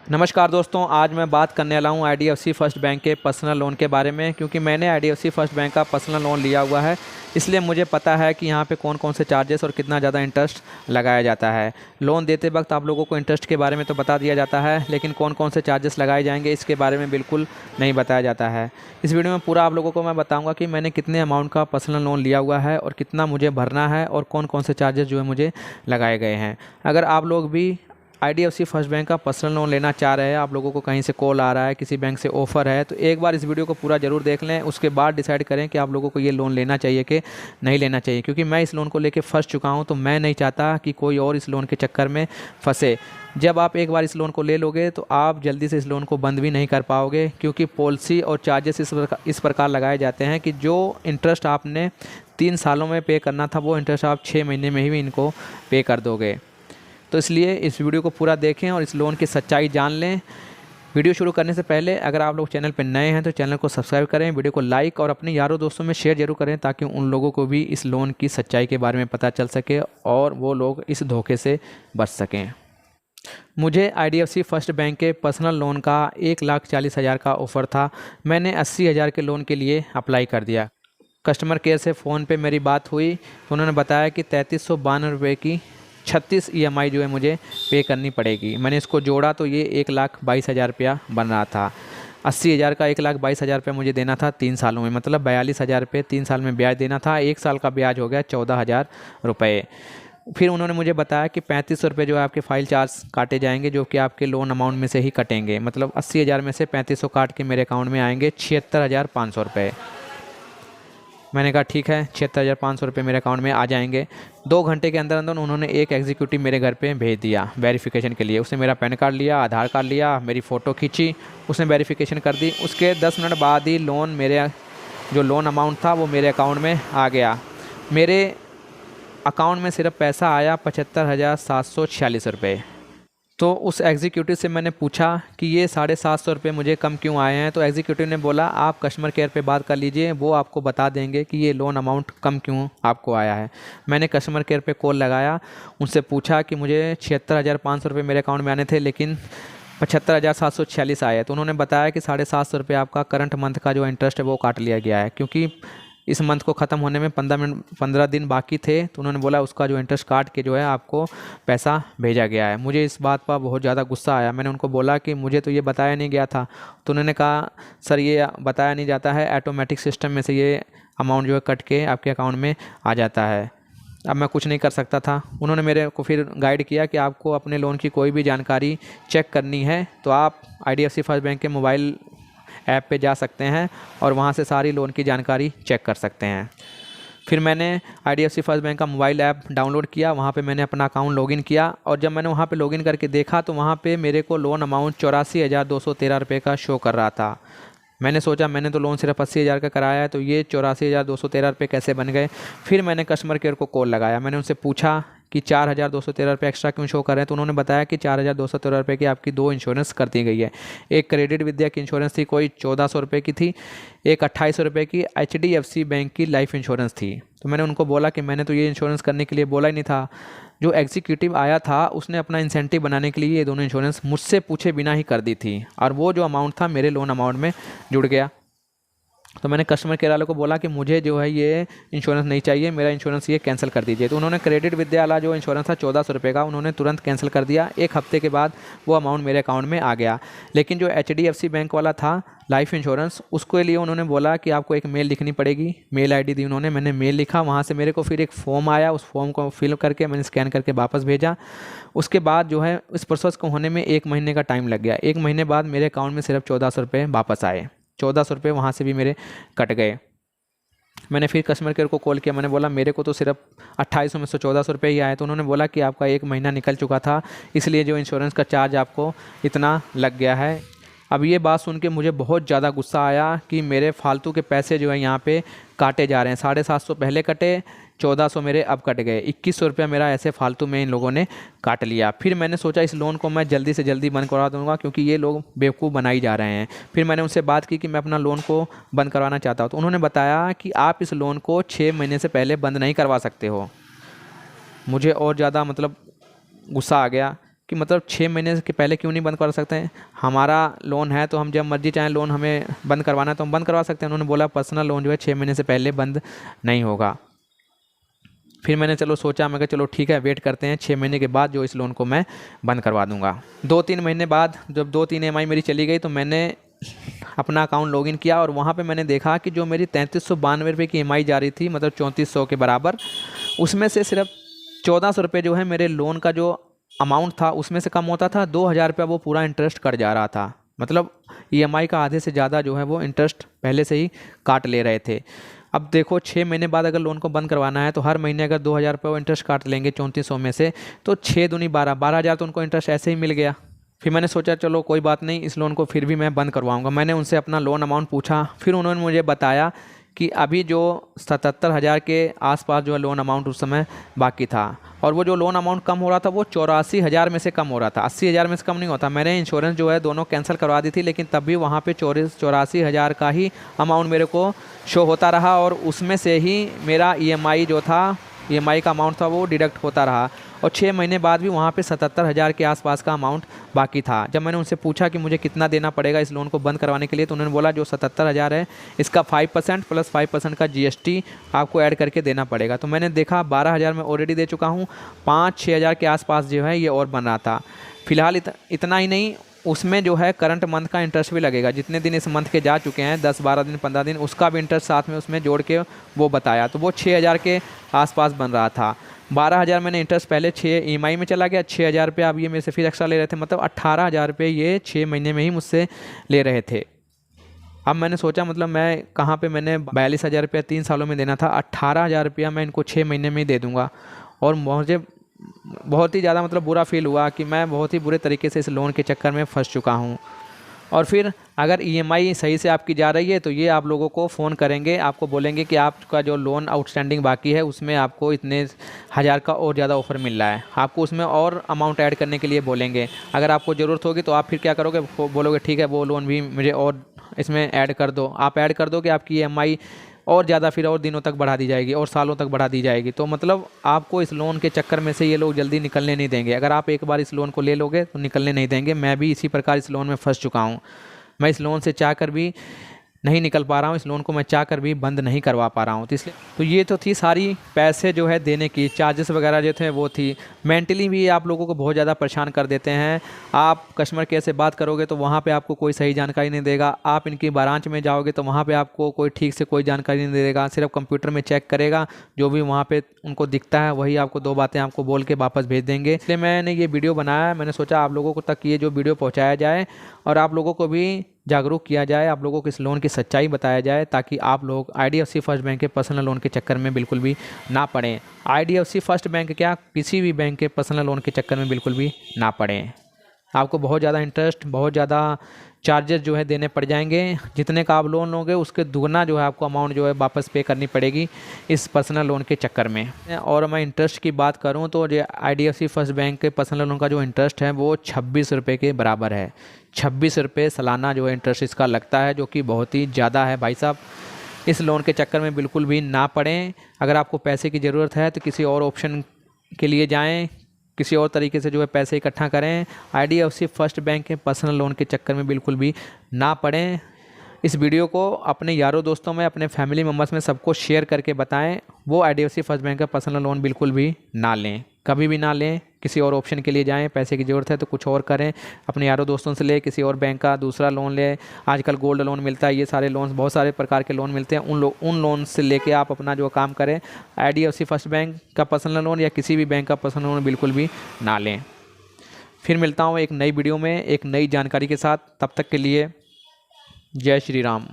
नमस्कार दोस्तों, आज मैं बात करने वाला हूँ आईडीएफसी फर्स्ट बैंक के पर्सनल लोन के बारे में। क्योंकि मैंने आईडीएफसी फर्स्ट बैंक का पर्सनल लोन लिया हुआ है, इसलिए मुझे पता है कि यहाँ पे कौन कौन से चार्जेस और कितना ज़्यादा इंटरेस्ट लगाया जाता है। लोन देते वक्त आप लोगों को इंटरेस्ट के बारे में तो बता दिया जाता है, लेकिन कौन कौन से चार्जेस लगाए जाएंगे इसके बारे में बिल्कुल नहीं बताया जाता है। इस वीडियो में पूरा आप लोगों को मैं बताऊँगा कि मैंने कितने अमाउंट का पर्सनल लोन लिया हुआ है और कितना मुझे भरना है और कौन कौन से चार्जेस जो है मुझे लगाए गए हैं। अगर आप लोग भी आईडीएफसी फर्स्ट बैंक का पर्सनल लोन लेना चाह रहे हैं, आप लोगों को कहीं से कॉल आ रहा है, किसी बैंक से ऑफ़र है, तो एक बार इस वीडियो को पूरा ज़रूर देख लें। उसके बाद डिसाइड करें कि आप लोगों को ये लोन लेना चाहिए कि नहीं लेना चाहिए। क्योंकि मैं इस लोन को लेके फंस चुका हूँ, तो मैं नहीं चाहता कि कोई और इस लोन के चक्कर में फंसे। जब आप एक बार इस लोन को ले लोगे तो आप जल्दी से इस लोन को बंद भी नहीं कर पाओगे, क्योंकि पॉलिसी और चार्जेस इस प्रकार लगाए जाते हैं कि जो इंटरेस्ट आपने 3 सालों में पे करना था, वो इंटरेस्ट आप 6 महीने में ही इनको पे कर दोगे। तो इसलिए इस वीडियो को पूरा देखें और इस लोन की सच्चाई जान लें। वीडियो शुरू करने से पहले अगर आप लोग चैनल पर नए हैं तो चैनल को सब्सक्राइब करें, वीडियो को लाइक और अपने यारों दोस्तों में शेयर जरूर करें, ताकि उन लोगों को भी इस लोन की सच्चाई के बारे में पता चल सके और वो लोग इस धोखे से बच सकें। मुझे आईडीएफसी फर्स्ट बैंक के पर्सनल लोन का 1,40,000 का ऑफ़र था। मैंने 80,000 के लोन के लिए अप्लाई कर दिया। कस्टमर केयर से फ़ोन पे मेरी बात हुई तो उन्होंने बताया कि 3352 रुपये की 36 EMI जो है मुझे पे करनी पड़ेगी। मैंने इसको जोड़ा तो ये 1,22,000 रुपया बन रहा था। 80,000 का 1,22,000 रुपया मुझे देना था 3 सालों में, मतलब 42,000 रुपये 3 साल में ब्याज देना था। 1 साल का ब्याज हो गया 14,000 रुपये। फिर उन्होंने मुझे बताया कि 3500 रुपये जो है आपके फ़ाइल चार्ज काटे जाएंगे, जो कि आपके लोन अमाउंट में से ही कटेंगे। मतलब 80,000 में से 3500 काट के मेरे अकाउंट में आएंगे 76,500 रुपये। मैंने कहा ठीक है, 76,500 रुपये मेरे अकाउंट में आ जाएंगे। 2 घंटे के अंदर अंदर उन्होंने एक एग्जीक्यूटिव मेरे घर पे भेज दिया वेरिफिकेशन के लिए। उसने मेरा पैन कार्ड लिया, आधार कार्ड लिया, मेरी फ़ोटो खींची, उसने वेरिफिकेशन कर दी। उसके 10 मिनट बाद ही जो लोन अमाउंट था वो मेरे अकाउंट में आ गया। मेरे अकाउंट में सिर्फ पैसा आया 75,746 रुपये। तो उस एग्जीक्यूटिव से मैंने पूछा कि ये 750 रुपये मुझे कम क्यों आए हैं। तो एग्जीक्यूटिव ने बोला आप कस्टमर केयर पे बात कर लीजिए, वो आपको बता देंगे कि ये लोन अमाउंट कम क्यों आपको आया है। मैंने कस्टमर केयर पे कॉल लगाया, उनसे पूछा कि मुझे 76,500 रुपये मेरे अकाउंट में आने थे, लेकिन 75,746 आए। तो उन्होंने बताया कि 750 रुपये आपका करंट मंथ का जो इंटरेस्ट है वो काट लिया गया है, क्योंकि इस मंथ को ख़त्म होने में 15 दिन बाकी थे। तो उन्होंने बोला उसका जो इंटरेस्ट काट के जो है आपको पैसा भेजा गया है। मुझे इस बात पर बहुत ज़्यादा गुस्सा आया। मैंने उनको बोला कि मुझे तो ये बताया नहीं गया था। तो उन्होंने कहा सर ये बताया नहीं जाता है, ऑटोमेटिक सिस्टम में से ये अमाउंट जो है कट के आपके अकाउंट में आ जाता है। अब मैं कुछ नहीं कर सकता था। उन्होंने मेरे को फिर गाइड किया कि आपको अपने लोन की कोई भी जानकारी चेक करनी है तो आप आईडीएफसी फर्स्ट बैंक के मोबाइल ऐप पे जा सकते हैं और वहाँ से सारी लोन की जानकारी चेक कर सकते हैं। फिर मैंने आईडीएफसी फर्स्ट बैंक का मोबाइल ऐप डाउनलोड किया, वहाँ पे मैंने अपना अकाउंट लॉगिन किया और जब मैंने वहाँ पे लॉगिन करके देखा तो वहाँ पे मेरे को लोन अमाउंट 84,213 रुपये का शो कर रहा था। मैंने सोचा मैंने तो लोन सिर्फ 80,000 का कराया है, तो ये 84,213 रुपये कैसे बन गए। फिर मैंने कस्टमर केयर को कॉल लगाया, मैंने उनसे पूछा कि 4,213 रुपये एक्स्ट्रा क्यों शो कर रहे हैं। तो उन्होंने बताया कि 4,213 रुपये की आपकी 2 इंश्योरेंस कर दी गई है। एक क्रेडिट विद्या की इंश्योरेंस थी, कोई 1,400 रुपये की थी, एक 2,800 रुपये की HDFC बैंक की लाइफ इंश्योरेंस थी। तो मैंने उनको बोला कि मैंने तो ये इंश्योरेंस करने के लिए बोला ही नहीं था। जो एग्जीक्यूटिव आया था उसने अपना इंसेंटिव बनाने के लिए ये दोनों इंश्योरेंस मुझसे पूछे बिना ही कर दी थी, और वो जो अमाउंट था मेरे लोन अमाउंट में जुड़ गया। तो मैंने कस्टमर केयर वाले को बोला कि मुझे जो है ये इंश्योरेंस नहीं चाहिए, मेरा इंश्योरेंस ये कैंसिल कर दीजिए। तो उन्होंने क्रेडिट विद्या वाला जो इंश्योरेंस था 1,400 रुपये का, उन्होंने तुरंत कैंसिल कर दिया। 1 हफ्ते के बाद वो अमाउंट मेरे अकाउंट में आ गया। लेकिन जो HDFC बैंक वाला था लाइफ इंश्योरेंस, उसके लिए उन्होंने बोला कि आपको एक मेल लिखनी पड़ेगी। मेल ID दी उन्होंने, मैंने मेल लिखा, वहाँ से मेरे को फिर एक फॉर्म आया, उस फॉर्म को फिल करके मैंने स्कैन करके वापस भेजा। उसके बाद जो है इस प्रोसेस को होने में 1 महीने का टाइम लग गया। 1 महीने बाद मेरे अकाउंट में सिर्फ 1,400 रुपये वापस आए। 1,400 रुपये वहाँ से भी मेरे कट गए। मैंने फिर कस्टमर केयर को कॉल किया, मैंने बोला मेरे को तो सिर्फ 2,800 में से 1,400 रुपये ही आए। तो उन्होंने बोला कि आपका 1 महीना निकल चुका था, इसलिए जो इंश्योरेंस का चार्ज आपको इतना लग गया है। अब ये बात सुन के मुझे बहुत ज़्यादा गुस्सा आया कि मेरे फालतू के पैसे जो है यहाँ पे काटे जा रहे हैं। 750 पहले कटे, 1,400 मेरे अब कट गए, 2,100 रुपया मेरा ऐसे फालतू में इन लोगों ने काट लिया। फिर मैंने सोचा इस लोन को मैं जल्दी से जल्दी बंद करवा दूंगा, क्योंकि ये लोग बेवकूफ़ बनाई जा रहे हैं। फिर मैंने उनसे बात की कि मैं अपना लोन को बंद करवाना चाहता हूँ। तो उन्होंने बताया कि आप इस लोन को 6 महीने से पहले बंद नहीं करवा सकते हो। मुझे और ज़्यादा गुस्सा आ गया कि मतलब 6 महीने के पहले क्यों नहीं बंद करवा सकते हैं? हमारा लोन है तो हम जब मर्जी चाहें लोन हमें बंद करवाना है तो हम बंद करवा सकते हैं। उन्होंने बोला पर्सनल लोन जो है 6 महीने से पहले बंद नहीं होगा। फिर मैंने चलो सोचा, मैं कहा चलो ठीक है, वेट करते हैं 6 महीने के बाद जो इस लोन को मैं बंद करवा दूंगा। 2-3 महीने बाद जब 2-3 EMI मेरी चली गई तो मैंने अपना अकाउंट लॉगिन किया और वहाँ पे मैंने देखा कि जो मेरी 3392 रुपये की EMI जा रही थी, मतलब 3400 के बराबर, उसमें से सिर्फ 1400 रुपये जो है मेरे लोन का जो अमाउंट था उसमें से कम होता था। 2000 रुपया वो पूरा इंटरेस्ट कट जा रहा था। मतलब EMI का आधे से ज़्यादा जो है वो इंटरेस्ट पहले से ही काट ले रहे थे। अब देखो 6 महीने बाद अगर लोन को बंद करवाना है तो हर महीने अगर 2000 रुपये वो इंटरेस्ट काट लेंगे 3400 में से, तो 6 दूनी 12,000 तो उनको इंटरेस्ट ऐसे ही मिल गया। फिर मैंने सोचा चलो कोई बात नहीं, इस लोन को फिर भी मैं बंद करवाऊंगा। मैंने उनसे अपना लोन अमाउंट पूछा, फिर उन्होंने मुझे बताया कि अभी जो 77,000 के आसपास जो है लोन अमाउंट उस समय बाकी था, और वो जो लोन अमाउंट कम हो रहा था वो 84,000 में से कम हो रहा था, 80,000 में से कम नहीं होता। मैंने इंश्योरेंस जो है दोनों कैंसिल करवा दी थी, लेकिन तब भी वहाँ पे 84,000 का ही अमाउंट मेरे को शो होता रहा, और उसमें से ही मेरा EMI जो था, EMI का अमाउंट था वो डिडक्ट होता रहा। और 6 महीने बाद भी वहाँ पे 77,000 के आसपास का अमाउंट बाकी था। जब मैंने उनसे पूछा कि मुझे कितना देना पड़ेगा इस लोन को बंद करवाने के लिए, तो उन्होंने बोला जो 77,000 है इसका 5% प्लस 5% का GST आपको ऐड करके देना पड़ेगा। तो मैंने देखा 12,000 मैं ऑलरेडी दे चुका हूँ, 5-6 हज़ार के आसपास जो है ये और बन रहा था। फिलहाल इतना ही नहीं, उसमें जो है करंट मंथ का इंटरेस्ट भी लगेगा। जितने दिन इस मंथ के जा चुके हैं, 10, 12 दिन, 15 दिन, उसका भी इंटरेस्ट साथ में उसमें जोड़ के वो बताया, तो वो 6,000 के आसपास बन रहा था। 12,000 मैंने इंटरेस्ट पहले 6 EMI में चला गया, 6,000 रुपये अब ये मेरे से फिर एक्स्ट्रा ले रहे थे, मतलब 18,000 रुपये ये 6 महीने में ही मुझसे ले रहे थे। अब मैंने सोचा मतलब मैं कहाँ पे, मैंने 42,000 रुपया 3 सालों में देना था, 18,000 रुपया मैं इनको 6 महीने में ही दे दूँगा। और मुझे बहुत ही ज़्यादा मतलब बुरा फील हुआ कि मैं बहुत ही बुरे तरीके से इस लोन के चक्कर में फंस चुका हूँ। और फिर अगर EMI सही से आपकी जा रही है तो ये आप लोगों को फ़ोन करेंगे, आपको बोलेंगे कि आपका जो लोन आउटस्टैंडिंग बाकी है उसमें आपको इतने हज़ार का और ज़्यादा ऑफ़र मिल रहा है, आपको उसमें और अमाउंट ऐड करने के लिए बोलेंगे। अगर आपको ज़रूरत होगी तो आप फिर क्या करोगे, बोलोगे ठीक है वो लोन भी मुझे और इसमें ऐड कर दो। आप ऐड कर दो कि आपकी EMI और ज़्यादा फिर और दिनों तक बढ़ा दी जाएगी और सालों तक बढ़ा दी जाएगी। तो मतलब आपको इस लोन के चक्कर में से ये लोग जल्दी निकलने नहीं देंगे। अगर आप एक बार इस लोन को ले लोगे तो निकलने नहीं देंगे। मैं भी इसी प्रकार इस लोन में फंस चुका हूँ। मैं इस लोन से चाहकर भी नहीं निकल पा रहा हूँ, इस लोन को मैं चाहकर भी बंद नहीं करवा पा रहा हूँ। तो इसलिए तो ये तो थी सारी पैसे जो है देने की, चार्जेस वगैरह जो थे वो थी। मेंटली भी आप लोगों को बहुत ज़्यादा परेशान कर देते हैं। आप कस्टमर केयर से बात करोगे तो वहाँ पे आपको कोई सही जानकारी नहीं देगा। आप इनकी ब्रांच में जाओगे तो वहाँ पे आपको कोई ठीक से कोई जानकारी नहीं देगा, सिर्फ कंप्यूटर में चेक करेगा, जो भी वहाँ पे उनको दिखता है वही आपको 2 बातें आपको बोल के वापस भेज देंगे। इसलिए मैंने ये वीडियो बनाया, मैंने सोचा आप लोगों को तक ये जो वीडियो पहुँचाया जाए और आप लोगों को भी जागरूक किया जाए, आप लोगों को इस लोन की सच्चाई बताया जाए, ताकि आप लोग IDFC फर्स्ट बैंक के पर्सनल लोन के चक्कर में बिल्कुल भी ना पड़ें। IDFC फर्स्ट बैंक क्या, किसी भी बैंक के पर्सनल लोन के चक्कर में बिल्कुल भी ना पड़ें। आपको बहुत ज़्यादा इंटरेस्ट, बहुत ज़्यादा चार्जेस जो है देने पड़ जाएंगे। जितने का आप लोन लोगे उसके दुगना जो है आपको अमाउंट जो है वापस पे करनी पड़ेगी इस पर्सनल लोन के चक्कर में। और मैं इंटरेस्ट की बात करूं तो जो IDFC फर्स्ट बैंक के पर्सनल लोन का जो इंटरेस्ट है वो 26 रुपये के बराबर है। 26 रुपये सालाना जो है इंटरेस्ट इसका लगता है, जो कि बहुत ही ज़्यादा है भाई साहब। इस लोन के चक्कर में बिल्कुल भी ना पड़ें। अगर आपको पैसे की ज़रूरत है तो किसी और ऑप्शन के लिए जाएं, किसी और तरीके से जो है पैसे इकट्ठा करें। IDFC फर्स्ट बैंक के पर्सनल लोन के चक्कर में बिल्कुल भी ना पड़ें। इस वीडियो को अपने यारों दोस्तों में, अपने फैमिली मेम्बर्स में सबको शेयर करके बताएं वो IDFC फर्स्ट बैंक का पर्सनल लोन बिल्कुल भी ना लें, कभी भी ना लें। किसी और ऑप्शन के लिए जाएं, पैसे की ज़रूरत है तो कुछ और करें, अपने यारों दोस्तों से ले, किसी और बैंक का दूसरा लोन ले। आजकल गोल्ड लोन मिलता है, ये सारे लोन, बहुत सारे प्रकार के लोन मिलते हैं, उन लोन से लेके आप अपना जो काम करें। IDFC फर्स्ट बैंक का पर्सनल लोन या किसी भी बैंक का पर्सनल लोन बिल्कुल भी ना लें। फिर मिलता हूँ एक नई वीडियो में एक नई जानकारी के साथ, तब तक के लिए जय श्री राम।